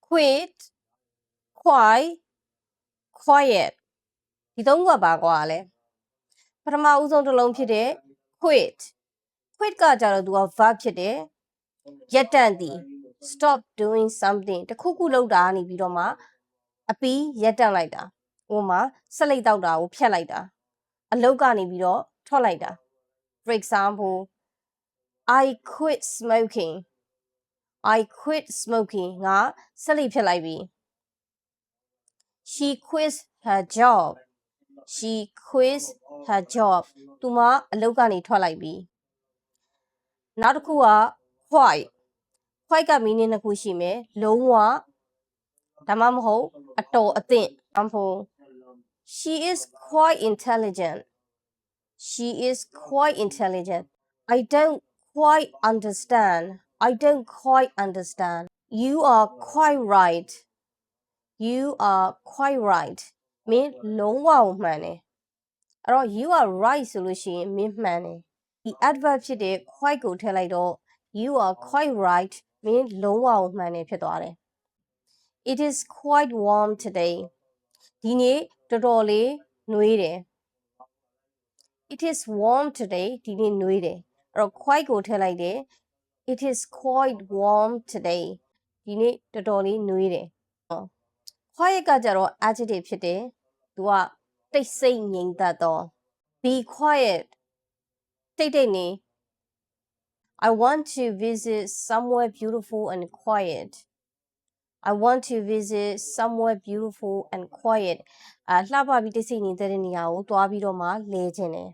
quit quiet quiet ဒီသုံးခုကဘာကွာလဲပထမဦးဆုံးတစ်လုံးဖြစ်တဲ့ quit ကကြတော့သူက verb ဖြစ်တယ်ရပ်တန့်သည် stop doing something တခုခုလုပ်တာနေပြီးတော့မှအပီးရပ်တန့်လိုက်တာဟိုမှာဆက်လိုက်တော့တာကိုဖျက်လိုက်တာအလုပ်ကနေပြီးတော့ထွက်လိုက်တာ for example I quit smoking ငါဆက်လိုက်ဖျက်လိုက်ပြီ she quits her job သူမအလုပ်ကနေထွက်လိုက်ပြီနောက်တစ်ခုက quite က meaning နှစ်ခုရှိမယ်လုံးဝဒါမှမဟုတ်အတော်အသင့် example she is quite intelligent I don't quite understand you are quite right မင်းလုံးဝကိုမှန်တယ်အဲ့တော့ you are right ဆိုလို့ရှိရင်မင်းမှန်တယ်ဒီ adverb ဖြစ်တဲ့ quite ကိုထည့်လိုက်တော့ you are quite right မင်းလုံးဝကိုမှန်တယ်ဖြစ်သွားတယ် it is quite warm today ဒီနေ့တော်တော်လေးနွေးတယ် it is warm today ဒီနေ့နွေးတယ်အဲ့တော့ quite ကိုထည့်လိုက်တယ် it is quite warm today ဒီနေ့တော်တော်လေးနွေးတယ် quiet ကကြတော့ adjective ဖြစ်တယ်သူကတိတ်ဆိတ်ငြိမ်သက်သော be quiet တိတ်နေ I want to visit somewhere beautiful and quiet လှပပြီးတိတ်ဆိတ်နေတဲ့နေရာကိုသွားပြီးတော့မှလဲခြင်းတယ်